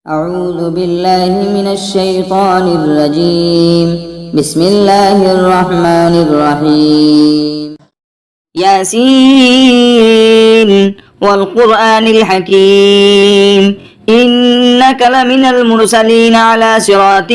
أعوذ بالله من الشيطان الرجيم. بسم الله الرحمن الرحيم. ياسين والقرآن الحكيم إنك لمن المرسلين على صراط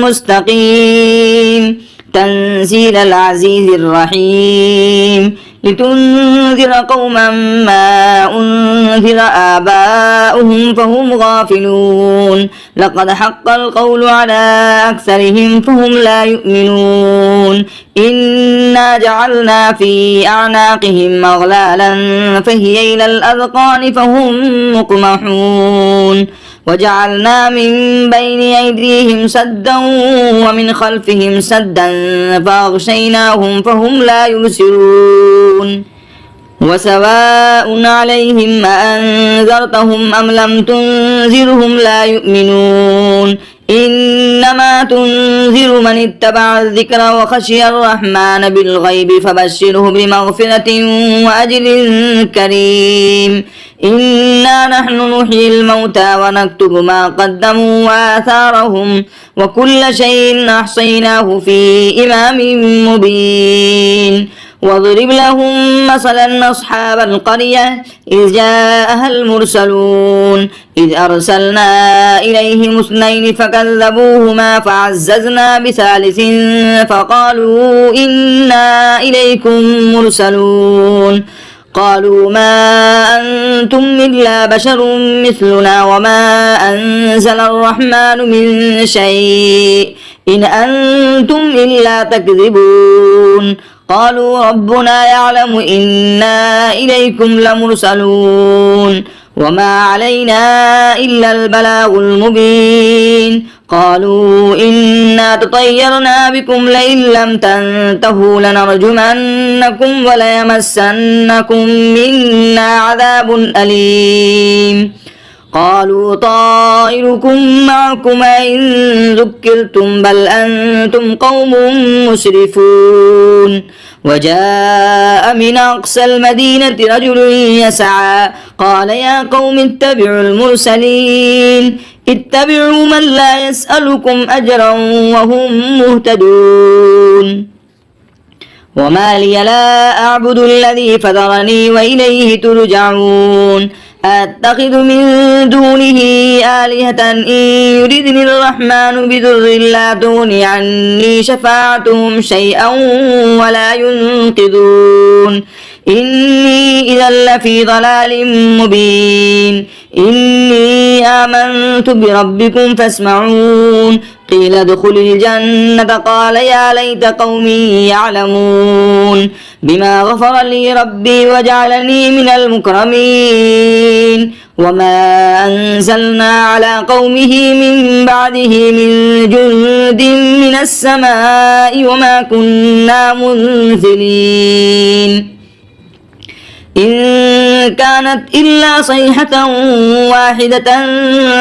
مستقيم تنزيل العزيز الرحيم لتنذر قوما ما أنذر آباؤهم فهم غافلون لقد حق القول على أكثرهم فهم لا يؤمنون إنا جعلنا في أعناقهم أغلالا فهي إلى الأذقان فهم مقمحون وجعلنا من بين أيديهم سدا ومن خلفهم سدا فأغشيناهم فهم لا يبصرون وسواء عليهم أأنذرتهم أم لم تنذرهم لا يؤمنون إنما تنذر من اتبع الذكر وخشي الرحمن بالغيب فبشره بمغفرة وأجر كريم إنا نحن نحيي الموتى ونكتب ما قدموا وآثارهم وكل شيء أحصيناه في إمام مبين واضرب لهم مثلا أصحاب القرية إذ جاءها المرسلون إذ أرسلنا إليهم اثنين فكذبوهما فعززنا بثالث فقالوا إنا إليكم مرسلون قالوا ما أنتم إلا بشر مثلنا وما أنزل الرحمن من شيء إن أنتم إلا تكذبون قالوا ربنا يعلم إنا إليكم لمرسلون وما علينا إلا البلاغ المبين قالوا إنا تطيرنا بكم لئن لم تنتهوا لنرجمنكم وليمسنكم منا عذاب أليم قالوا طائركم معكم إن ذكرتم بل أنتم قوم مسرفون وجاء من أقصى المدينة رجل يسعى قال يا قوم اتبعوا المرسلين اتبعوا من لا يسألكم أجرا وهم مهتدون وما لي لا أعبد الذي فطرني وإليه ترجعون أتخذ من دونه آلهة إن يردني الرحمن بضر لا تغن عني شفاعتهم شيئا ولا ينقذون إني إذا لفي ضلال مبين إني آمنت بربكم فاسمعون قيل ادخل الجنة قال يا ليت قومي يعلمون بما غفر لي ربي وجعلني من المكرمين وما أنزلنا على قومه من بعده من جند من السماء وما كنا منزلين إن كانت إلا صيحة واحدة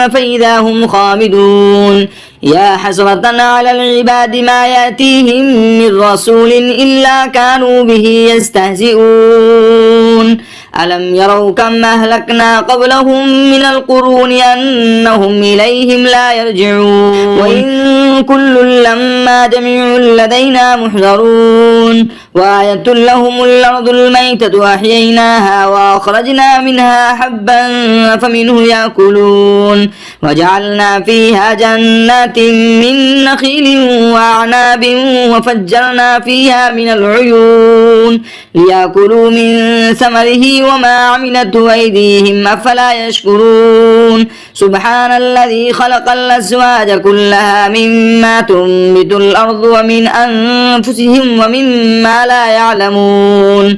فإذا هم خامدون يا حسرة على العباد ما يأتيهم من رسول إلا كانوا به يستهزئون ألم يروا كم أهلكنا قبلهم من القرون أنهم إليهم لا يرجعون وإن كل لما جميع لدينا محضرون وآية لهم الأرض الميتة أحييناها وأخرجنا منها حبا فمنه يأكلون وجعلنا فيها جنات من نخيل وأعناب وفجرنا فيها من العيون ليأكلوا من ثمره وما عملته أيديهم أفلا يشكرون سبحان الذي خلق الأزواج كلها مما تنبت الأرض ومن أنفسهم ومما لا يعلمون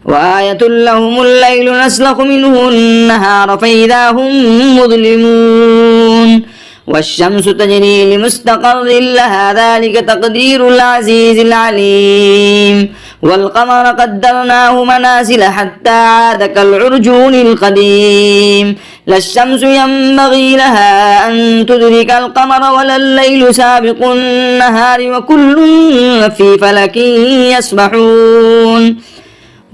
وآية لهم الليل نسلخ منه النهار فإذا هم مظلمون والشمس تجري لمستقر لها ذلك تقدير العزيز العليم والقمر قدرناه منازل حتى عاد كالعرجون القديم لا الشمس ينبغي لها أن تدرك القمر ولا الليل سابق النهار وكل في فلك يسبحون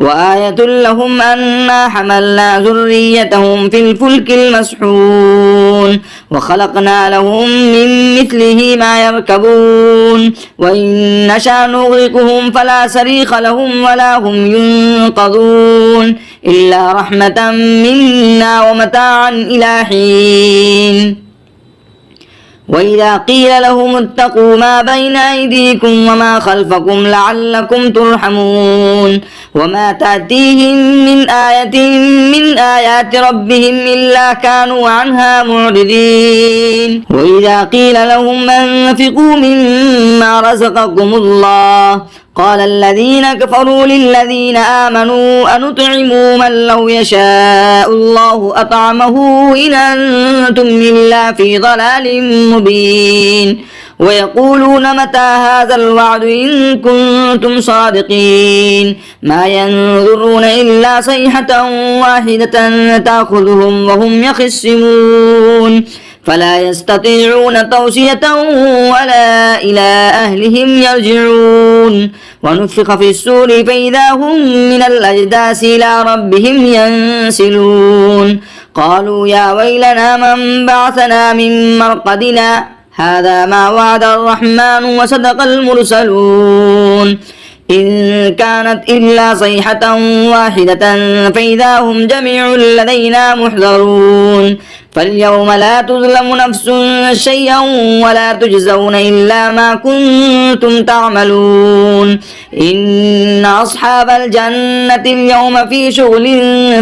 وآية لهم أنا حملنا ذريتهم في الفلك المسحون وخلقنا لهم من مثله ما يركبون وإن نشأ نغرقهم فلا صريخ لهم ولا هم ينقذون إلا رحمة منا ومتاعا إلى حين. وإذا قيل لهم اتقوا ما بين أيديكم وما خلفكم لعلكم ترحمون وما تأتيهم من آية من آيات ربهم إلا كانوا عنها معرضين. وإذا قيل لهم أنفقوا مما رزقكم الله قال الذين كفروا للذين آمنوا أنطعموا من لو يشاء الله أطعمه إن أنتم إلا في ضلال مبين. ويقولون متى هذا الوعد إن كنتم صادقين ما ينظرون إلا صيحة واحدة تأخذهم وهم يخصمون فلا يستطيعون توصية ولا إلى أهلهم يرجعون. ونفخ في السور فإذا هم من الأجداث إلى ربهم ينسلون قالوا يا ويلنا من بعثنا من مرقدنا هذا ما وعد الرحمن وصدق المرسلون إن كانت إلا صيحة واحدة فإذا هم جميع لدينا محضرون. فاليوم لا تظلم نفس شيئا ولا تجزون إلا ما كنتم تعملون إن أصحاب الجنة اليوم في شغل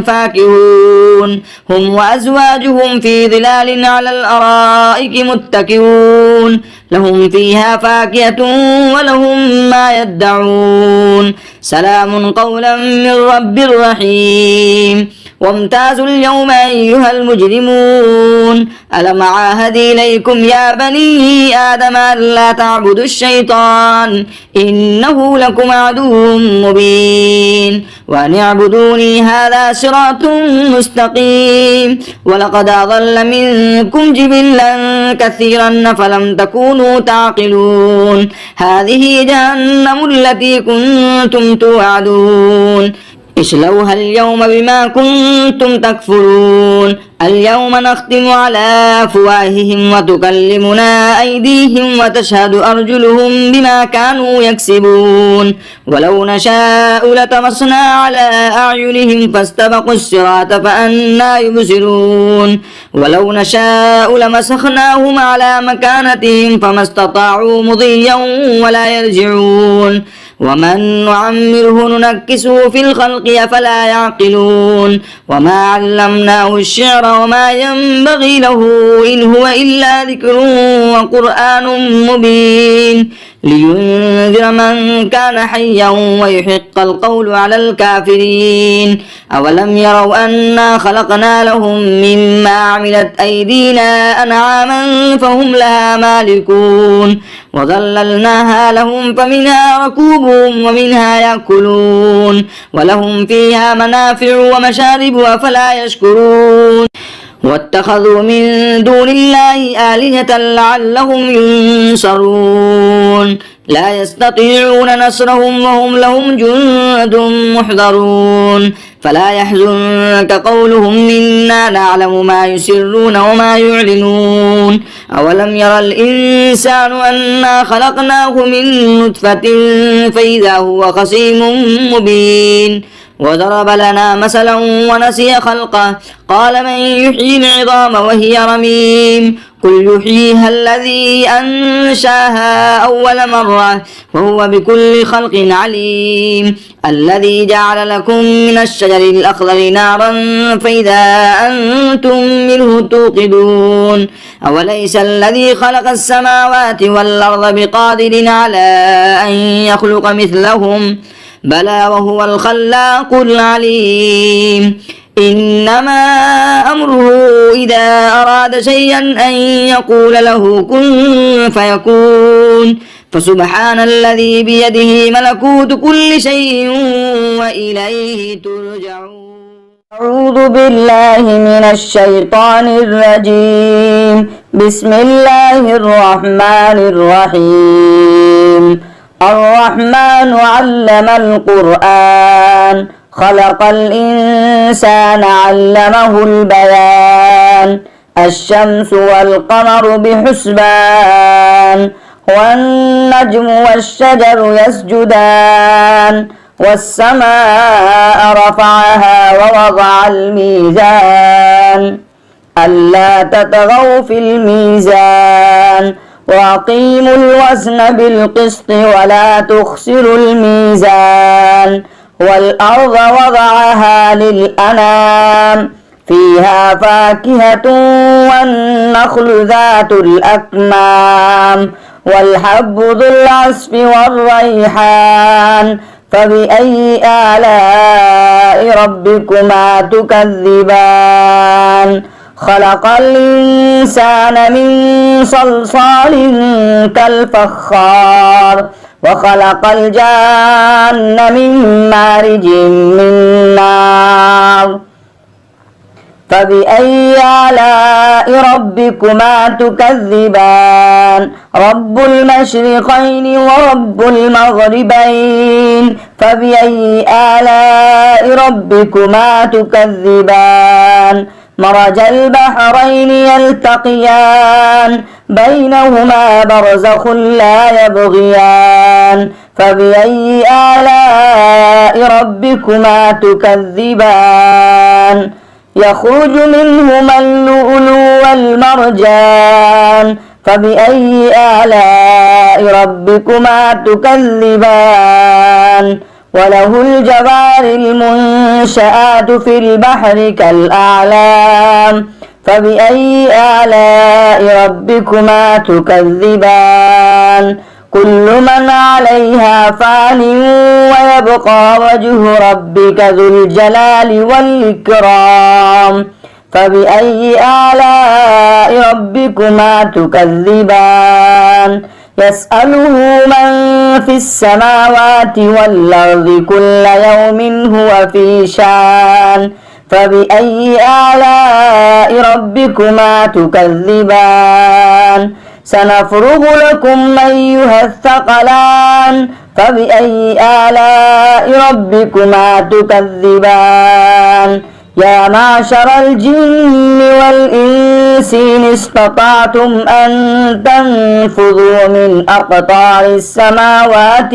فاكهون هم وأزواجهم في ظلال على الأرائك متكئون لهم فيها فاكهة ولهم ما يدعون سلام قولا من رب رحيم. وامتازوا اليوم أيها المجرمون ألم عاهد إليكم يا بني آدم ألا تعبدوا الشيطان إنه لكم عدو مبين وأن اعبدوني هذا صراط مستقيم. ولقد أضل منكم جبلا كثيرا فلم تكونوا تعقلون هذه جهنم التي كنتم توعدون اصلوها اليوم بما كنتم تكفرون اليوم نختم على أفواههم وتكلمنا أيديهم وتشهد أرجلهم بما كانوا يكسبون ولو نشاء لطمسنا على أعينهم فاستبقوا الصراط فأنى يبصرون ولو نشاء لمسخناهم على مكانتهم فما استطاعوا مضيا ولا يرجعون ومن نعمره ننكسه في الخلق أفلا يعقلون وما علمناه الشعر وما ينبغي له إن هو إلا ذكر وقرآن مبين لينذر من كان حيا ويحق القول على الكافرين. أولم يروا أنا خلقنا لهم مما عملت أيدينا أنعاما فهم لها مالكون وظللناها لهم فمنها ركوبهم ومنها يأكلون ولهم فيها منافع ومشارب أفلا يشكرون. واتخذوا من دون الله آلهة لعلهم ينصرون لا يستطيعون نصرهم وهم لهم جند محضرون فلا يحزنك قولهم إنا نعلم ما يسرون وما يعلنون. أولم يرى الإنسان أنا خلقناه من نطفة فإذا هو خصيم مبين وضرب لنا مثلا ونسي خلقه قال من يحيي العظام وهي رميم قل يحييها الذي أنشاها أول مرة وهو بكل خلق عليم الذي جعل لكم من الشجر الأخضر نارا فإذا أنتم منه توقدون أوليس الذي خلق السماوات والأرض بقادر على أن يخلق مثلهم بلى وهو الخلاق العليم. إنما أمره إذا أراد شيئا أن يقول له كن فيكون فسبحان الذي بيده ملكوت كل شيء وإليه ترجعون. أعوذ بالله من الشيطان الرجيم بسم الله الرحمن الرحيم الرحمن علم القرآن خلق الإنسان علمه البيان الشمس والقمر بحسبان والنجم والشجر يسجدان والسماء رفعها ووضع الميزان ألا تطغوا في الميزان وأقيموا الوزن بالقسط ولا تخسروا الميزان والأرض وضعها للأنام فيها فاكهة والنخل ذات الأكمام والحب ذو العصف والريحان فبأي آلاء ربكما تكذبان خلق الإنسان من صلصال كالفخار وخلق الجان من مارج من نار فبأي آلاء ربكما تكذبان رب المشرقين ورب المغربين فبأي آلاء ربكما تكذبان مرج البحرين يلتقيان بينهما برزخ لا يبغيان فبأي آلاء ربكما تكذبان يخرج منهما اللؤلؤ والمرجان فبأي آلاء ربكما تكذبان وله الجوار المنشآت في البحر كالأعلام فبأي آلاء ربكما تكذبان كل من عليها فان ويبقى وجه ربك ذو الجلال والإكرام فبأي آلاء ربكما تكذبان يسأله من في السماوات والأرض كل يوم هو في شان فبأي آلاء ربكما تكذبان سنفرغ لكم أيها الثقلان فبأي آلاء ربكما تكذبان يا معشر الجن والإنس إن استطعتم أن تنفذوا من أقطار السماوات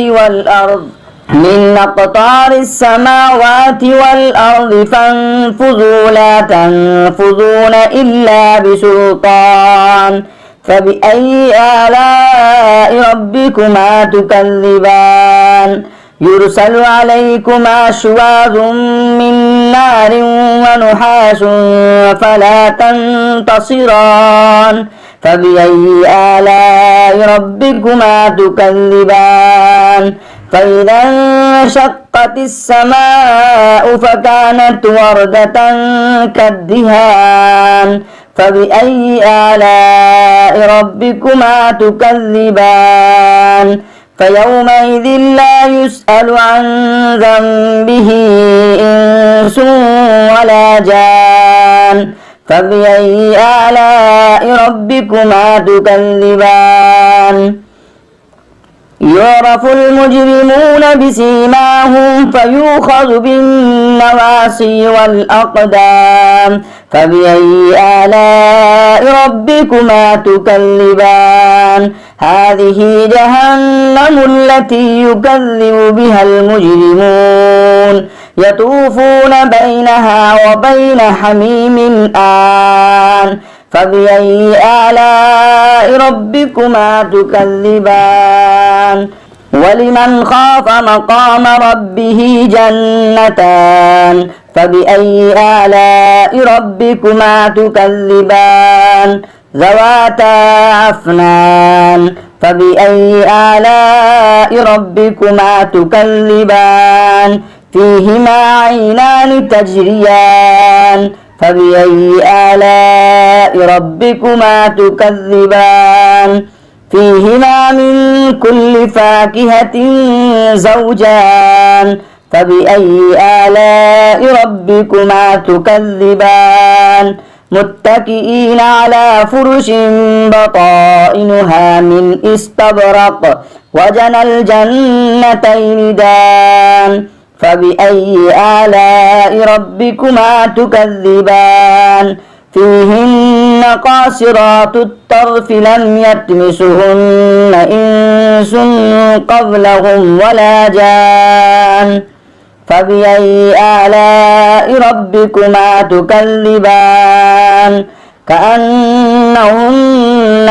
والأرض فانفذوا لا تنفذون إلا بسلطان فبأي آلاء ربكما تكذبان يرسل عليكما شواظ من نار ونحاس فلا تنتصران فبأي آلاء ربكما تكذبان فإذا انشقت السماء فكانت وردة كالدهان فبأي آلاء ربكما تكذبان فيومئذ لا يسأل عن ذنبه إنس ولا جان فبأي آلاء ربكما تكذبان يعرف المجرمون بسيماهم فيؤخذ بالنواصي والأقدام فبأي آلاء ربكما تكذبان هذه جهنم التي يكذب بها المجرمون يطوفون بينها وبين حميم آن فبأي آلاء ربكما تكذبان ولمن خاف مقام ربه جنتان فبأي آلاء ربكما تكذبان ذواتا أفنان فبأي آلاء ربكما تكذبان فيهما عينان تجريان فبأي آلاء ربكما تكذبان فيهما من كل فاكهة زوجان فبأي آلاء ربكما تكذبان متكئين على فرش بطائنها من استبرق وجنى الجنتين دان فبأي آلاء ربكما تكذبان فيهن قاصرات الطرف لم يطمسهن إنس قبلهم ولا جان فبأي آلاء ربكما تكذبان كأنهن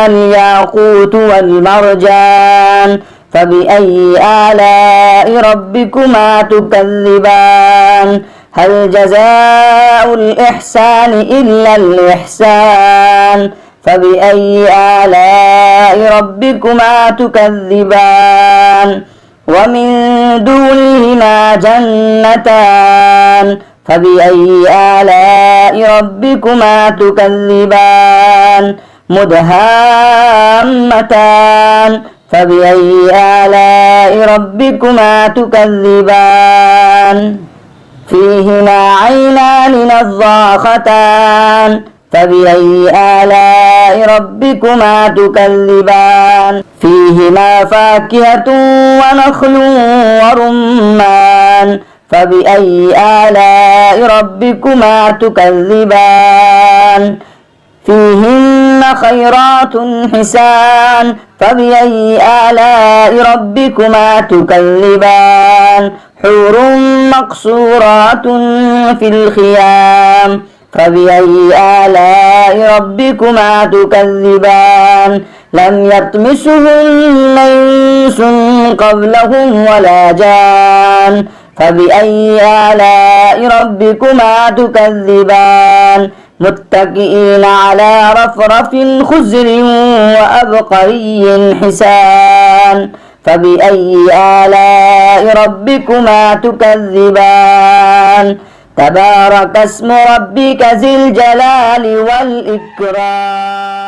الياقوت والمرجان فبأي آلاء ربكما تكذبان هل جزاء الإحسان إلا الإحسان فبأي آلاء ربكما تكذبان ومن دونهما جنتان فبأي آلاء ربكما تكذبان مدهامتان فبأي آلاء ربكما تكذبان فيهما عينان نضاختان فبأي آلاء ربكما تكذبان فيهما فاكهة ونخل ورمان فبأي آلاء ربكما تكذبان فيهن خيرات حسان فبأي آلاء ربكما تكذبان حور مقصورات في الخيام فبأي آلاء ربكما تكذبان لم يطمسهن إنس قبلهم ولا جان فبأي آلاء ربكما تكذبان متكئين على رفرف خزر وأبقري حسان فبأي آلاء ربكما تكذبان تبارك اسم ربك ذي الجلال والإكرام.